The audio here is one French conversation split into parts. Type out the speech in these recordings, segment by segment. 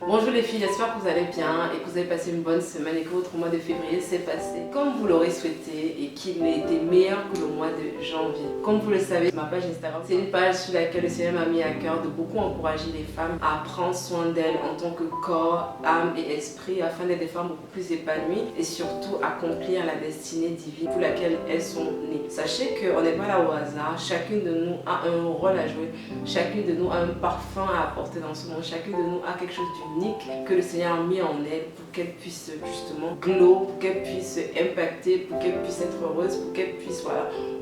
Bonjour les filles, j'espère que vous allez bien et que vous avez passé une bonne semaine et que votre mois de février s'est passé comme vous l'aurez souhaité et qu'il a été meilleur que le mois de janvier. Comme vous le savez, ma page Instagram, c'est une page sur laquelle le Seigneur m'a mis à cœur de beaucoup encourager les femmes à prendre soin d'elles en tant que corps, âme et esprit afin d'être des femmes beaucoup plus épanouies et surtout accomplir la destinée divine pour laquelle elles sont nées. Sachez qu'on n'est pas là au hasard, chacune de nous a un rôle à jouer, chacune de nous a un parfum à apporter dans ce monde, chacune de nous a quelque chose d'unique que le Seigneur a mis en elle pour qu'elle puisse justement glow, pour qu'elle puisse impacter, pour qu'elle puisse être heureuse, pour qu'elle puisse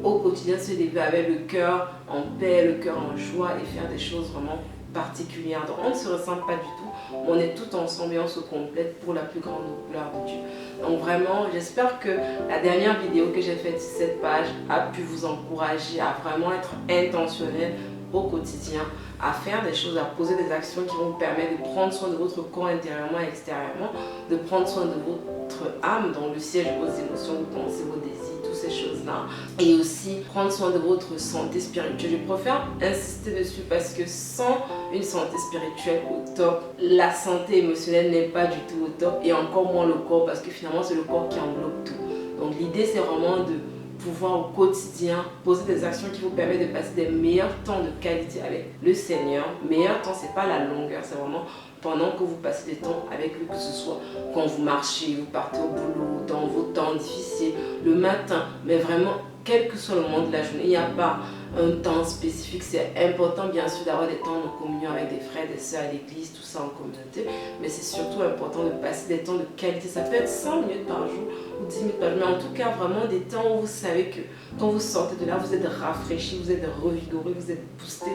au quotidien se lever avec le cœur en paix, le cœur en joie et faire des choses vraiment particulières. Donc on ne se ressemble pas du tout, on est tout ensemble et on se complète pour la plus grande gloire de Dieu. Donc vraiment, j'espère que la dernière vidéo que j'ai faite sur cette page a pu vous encourager à vraiment être intentionnel au quotidien, à faire des choses, à poser des actions qui vont vous permettre de prendre soin de votre corps intérieurement et extérieurement, de prendre soin de votre âme, dans le siège de vos émotions, vos pensées, vos désirs, toutes ces choses-là. Et aussi prendre soin de votre santé spirituelle. Je préfère insister dessus parce que sans une santé spirituelle au top, la santé émotionnelle n'est pas du tout au top et encore moins le corps parce que finalement c'est le corps qui englobe tout. Donc l'idée c'est vraiment de pouvoir au quotidien poser des actions qui vous permettent de passer des meilleurs temps de qualité avec le Seigneur. Meilleur temps, c'est pas la longueur, c'est vraiment pendant que vous passez des temps avec lui, que ce soit quand vous marchez, vous partez au boulot, dans vos temps difficiles, le matin, mais vraiment quel que soit le moment de la journée, il n'y a pas un temps spécifique. C'est important bien sûr d'avoir des temps de communion avec des frères, des sœurs à l'église, tout ça en communauté, mais c'est surtout important de passer des temps de qualité. Ça peut être 5 minutes par jour ou 10 minutes par jour, mais en tout cas vraiment des temps où vous savez que quand vous sortez de là, vous êtes rafraîchi, vous êtes revigoré, vous êtes boosté,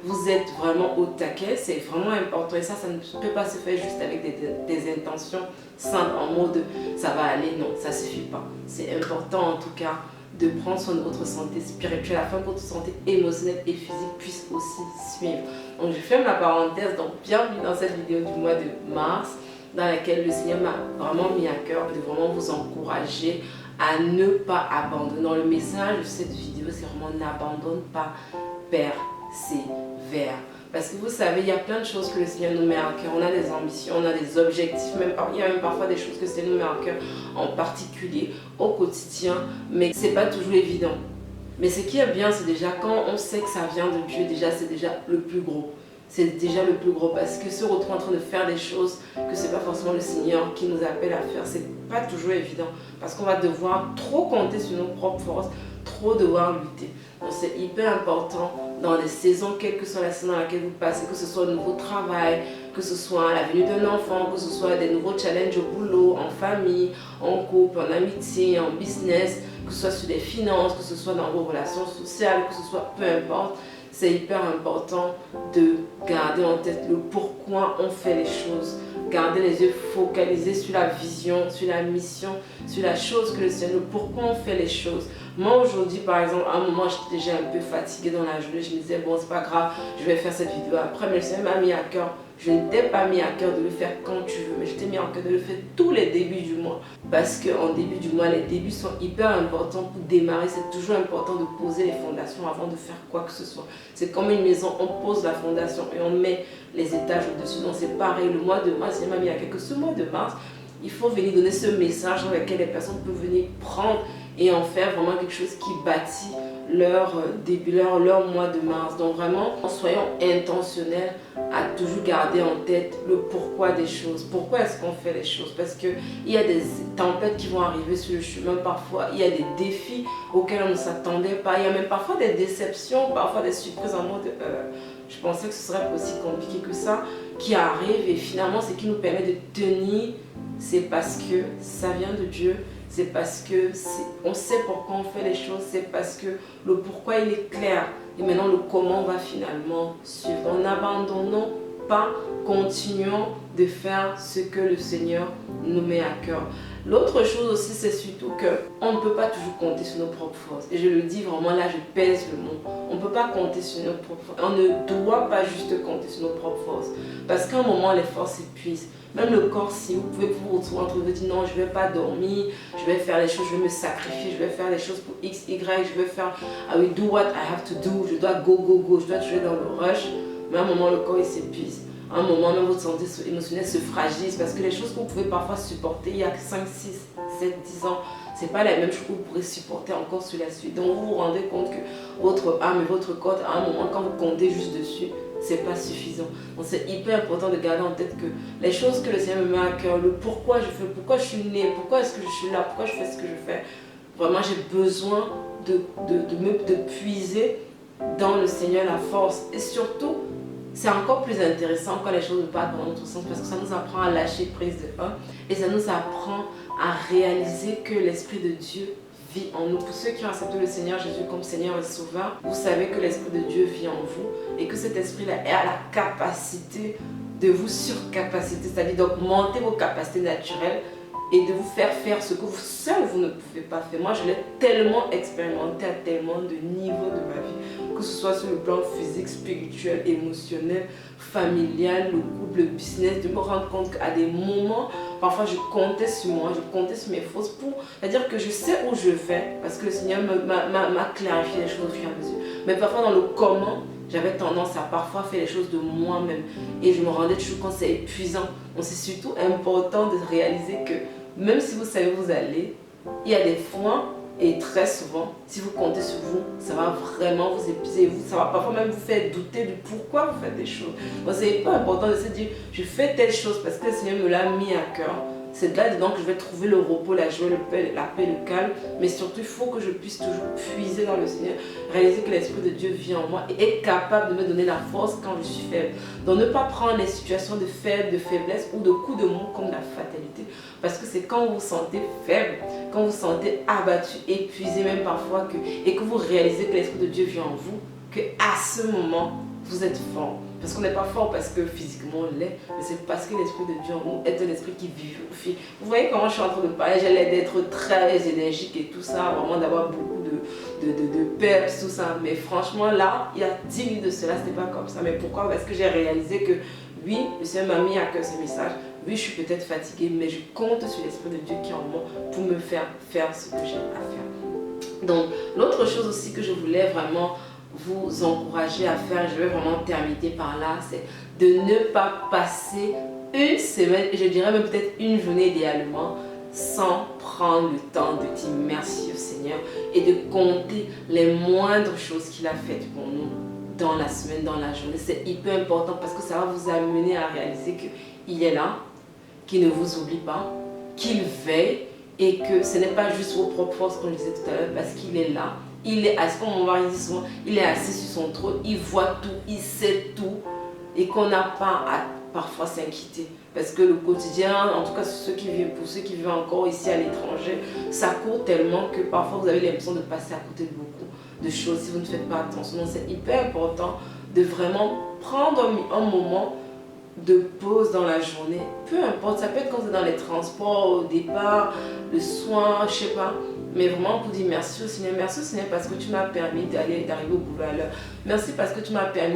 vous êtes vraiment au taquet. C'est vraiment important et ça ne peut pas se faire juste avec des intentions simples en mode ça va aller. Non, ça ne suffit pas. C'est important en tout cas de prendre soin de votre santé spirituelle afin que votre santé émotionnelle et physique puisse aussi suivre. Donc je ferme la parenthèse, donc bienvenue dans cette vidéo du mois de mars dans laquelle le Seigneur m'a vraiment mis à cœur de vraiment vous encourager à ne pas abandonner. Dans le message de cette vidéo, c'est vraiment n'abandonne pas, persévère. Parce que vous savez, il y a plein de choses que le Seigneur nous met à cœur. On a des ambitions, on a des objectifs, il y a même parfois des choses que le Seigneur nous met à cœur, en particulier au quotidien, mais ce n'est pas toujours évident. Mais ce qui est bien, c'est déjà quand on sait que ça vient de Dieu, déjà c'est déjà le plus gros. C'est déjà le plus gros parce que se retrouver en train de faire des choses que ce n'est pas forcément le Seigneur qui nous appelle à faire, c'est pas toujours évident. Parce qu'on va devoir trop compter sur nos propres forces, trop devoir lutter. Donc c'est hyper important dans les saisons, quelle que soit la saison dans laquelle vous passez, que ce soit un nouveau travail, que ce soit la venue d'un enfant, que ce soit des nouveaux challenges au boulot, en famille, en couple, en amitié, en business, que ce soit sur les finances, que ce soit dans vos relations sociales, que ce soit peu importe. C'est hyper important de garder en tête le pourquoi on fait les choses. Garder les yeux focalisés sur la vision, sur la mission, sur la chose que le Seigneur, le pourquoi on fait les choses. Moi aujourd'hui par exemple, à un moment j'étais déjà un peu fatiguée dans la journée, je me disais bon c'est pas grave, je vais faire cette vidéo après, mais le Seigneur m'a mis à cœur. Je n'étais pas mis à cœur de le faire quand tu veux, mais je t'ai mis à cœur de le faire tous les débuts du mois. Parce qu'en début du mois, les débuts sont hyper importants pour démarrer. C'est toujours important de poser les fondations avant de faire quoi que ce soit. C'est comme une maison, on pose la fondation et on met les étages au-dessus. Donc c'est pareil, le mois de mars, il m'a mis à cœur que ce mois de mars, il faut venir donner ce message dans lequel les personnes peuvent venir prendre et en faire vraiment quelque chose qui bâtit leur début, leur mois de mars. Donc vraiment, soyons intentionnels à toujours garder en tête le pourquoi des choses. Pourquoi est-ce qu'on fait les choses? Parce qu'il y a des tempêtes qui vont arriver sur le chemin parfois. Il y a des défis auxquels on ne s'attendait pas. Il y a même parfois des déceptions, parfois des surprises en mode je pensais que ce serait pas aussi compliqué que ça qui arrive et finalement ce qui nous permet de tenir, c'est parce que ça vient de Dieu. C'est parce que on sait pourquoi on fait les choses, c'est parce que le pourquoi il est clair et maintenant le comment va finalement suivre. Donc n'abandonnons pas, continuons de faire ce que le Seigneur nous met à cœur. L'autre chose aussi, c'est surtout qu'on ne peut pas toujours compter sur nos propres forces. Et je le dis vraiment, là je pèse le mot. On ne peut pas compter sur nos propres forces. On ne doit pas juste compter sur nos propres forces. Parce qu'à un moment, les forces s'épuisent. Même le corps, si vous pouvez vous retrouver entre vous dire non, je ne vais pas dormir, je vais faire les choses, je vais me sacrifier, je vais faire les choses pour X, Y, je vais faire, I will do what I have to do, je dois go, go, go, je dois toujours être dans le rush. Mais à un moment, le corps il s'épuise. à un moment, même votre santé émotionnelle se fragilise parce que les choses que vous pouvez parfois supporter il y a 5, 6, 7, 10 ans, c'est pas la même chose que vous pourrez supporter encore sur la suite. Donc vous vous rendez compte que votre âme et votre corps, à un moment, quand vous comptez juste dessus, c'est pas suffisant. Donc c'est hyper important de garder en tête que les choses que le Seigneur me met à cœur, le pourquoi je fais, pourquoi je suis née, pourquoi est-ce que je suis là, pourquoi je fais ce que je fais, vraiment j'ai besoin de puiser dans le Seigneur la force. Et surtout, c'est encore plus intéressant quand les choses ne partent dans notre sens parce que ça nous apprend à lâcher prise de un et ça nous apprend à réaliser que l'Esprit de Dieu vit en nous. Pour ceux qui ont accepté le Seigneur Jésus comme Seigneur et Sauveur, vous savez que l'Esprit de Dieu vit en vous et que cet Esprit-là a la capacité de vous surcapaciter, c'est-à-dire d'augmenter vos capacités naturelles et de vous faire faire ce que vous seul vous ne pouvez pas faire. Moi, je l'ai tellement expérimenté à tellement de niveaux de ma vie, que ce soit sur le plan physique, spirituel, émotionnel, familial, le couple, le business, de me rendre compte qu'à des moments, parfois je comptais sur moi, je comptais sur mes forces pour, c'est-à-dire que je sais où je vais, parce que le Seigneur m'a clarifié les choses au fur et à mesure. Mais parfois dans le comment, j'avais tendance à parfois faire les choses de moi-même et je me rendais toujours compte que c'est épuisant. Donc c'est surtout important de réaliser que même si vous savez où vous allez, il y a des fois et très souvent, si vous comptez sur vous, ça va vraiment vous épuiser. Ça va parfois même vous faire douter du pourquoi vous faites des choses. Donc c'est pas important de se dire, je fais telle chose parce que le Seigneur me l'a mis à cœur. C'est là-dedans que je vais trouver le repos, la joie, la paix, le calme. Mais surtout, il faut que je puisse toujours puiser dans le Seigneur. Réaliser que l'Esprit de Dieu vit en moi et est capable de me donner la force quand je suis faible. Donc ne pas prendre les situations de faiblesse ou de coups de mou comme la fatalité. Parce que c'est quand vous vous sentez faible, quand vous vous sentez abattu, épuisé même parfois, et que vous réalisez que l'Esprit de Dieu vit en vous, qu'à ce moment, vous êtes fort. Parce qu'on n'est pas fort parce que physiquement on l'est, mais c'est parce que l'Esprit de Dieu en nous est un esprit qui vivifie. Vous voyez comment je suis en train de parler, j'ai l'air d'être très énergique et tout ça, vraiment d'avoir beaucoup de peps, tout ça. Mais franchement là, il y a 10 minutes de cela, c'était pas comme ça. Mais pourquoi? Parce que j'ai réalisé que oui, le Seigneur m'a mis à cœur ce message. Oui, je suis peut-être fatiguée, mais je compte sur l'Esprit de Dieu qui est en moi pour me faire faire ce que j'ai à faire. Donc, l'autre chose aussi que je voulais vraiment vous encourager à faire, je vais vraiment terminer par là, c'est de ne pas passer une semaine, je dirais même peut-être une journée idéalement, sans prendre le temps de dire merci au Seigneur et de compter les moindres choses qu'il a faites pour nous dans la semaine, dans la journée. C'est hyper important parce que ça va vous amener à réaliser qu'il est là, qu'il ne vous oublie pas, qu'il veille et que ce n'est pas juste vos propres forces, comme je disais tout à l'heure, parce qu'il est là. Il est assis, comme mon mari dit souvent, il est assis sur son trône, il voit tout, il sait tout et qu'on n'a pas à parfois s'inquiéter. Parce que le quotidien, en tout cas pour ceux qui vivent encore ici à l'étranger, ça court tellement que parfois vous avez l'impression de passer à côté de beaucoup de choses si vous ne faites pas attention. Donc c'est hyper important de vraiment prendre un moment de pause dans la journée, peu importe, ça peut être quand vous êtes dans les transports, au départ, le soir, je sais pas, mais vraiment pour dire merci au Seigneur parce que tu m'as permis d'arriver au boulot à l'heure, merci parce que tu m'as permis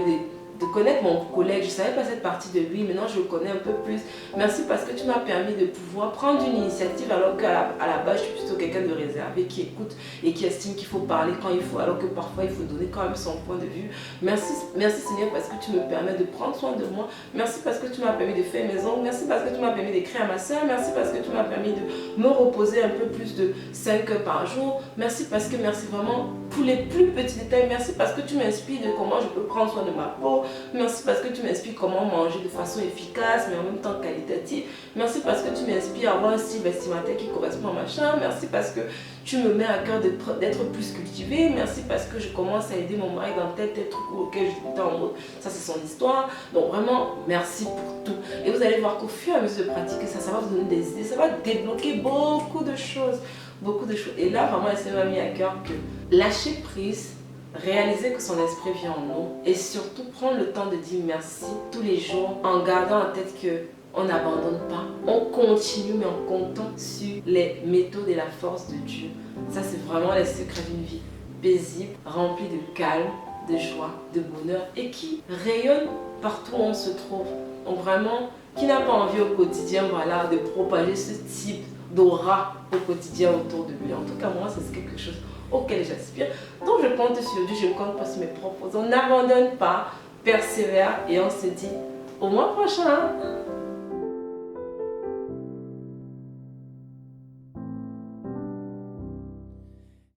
de connaître mon collègue, je ne savais pas cette partie de lui, maintenant je le connais un peu plus. Merci parce que tu m'as permis de pouvoir prendre une initiative alors qu'à la base je suis plutôt quelqu'un de réservé qui écoute et qui estime qu'il faut parler quand il faut, alors que parfois il faut donner quand même son point de vue. Merci Seigneur parce que tu me permets de prendre soin de moi. Merci parce que tu m'as permis de faire mes ongles. Merci parce que tu m'as permis d'écrire à ma soeur. Merci parce que tu m'as permis de me reposer un peu plus de 5 heures par jour. Merci vraiment pour les plus petits détails. Merci parce que tu m'inspires de comment je peux prendre soin de ma peau. Merci parce que tu m'inspires comment manger de façon efficace mais en même temps qualitative. Merci parce que tu m'inspires à avoir un style vestimentaire qui correspond à ma chambre. Merci parce que tu me mets à cœur d'être plus cultivée. Merci parce que je commence à aider mon mari dans tel truc auquel je suis en mode ça c'est son histoire. Donc vraiment merci pour tout. Et vous allez voir qu'au fur et à mesure de pratiquer ça, ça va vous donner des idées, ça va débloquer beaucoup de choses. Et là vraiment le Seigneur m'a mis à cœur que lâcher prise, réaliser que son esprit vient en nous et surtout prendre le temps de dire merci tous les jours en gardant en tête que on n'abandonne pas, on continue mais en comptant sur les méthodes et la force de Dieu. Ça c'est vraiment les secrets d'une vie paisible, remplie de calme, de joie, de bonheur et qui rayonne partout où on se trouve. Donc vraiment, qui n'a pas envie au quotidien voilà, de propager ce type d'aura au quotidien autour de lui. En tout cas moi c'est quelque chose auquel j'aspire. Donc je compte sur Dieu, je ne compte pas sur mes propres. On n'abandonne pas, persévère et on se dit au mois prochain.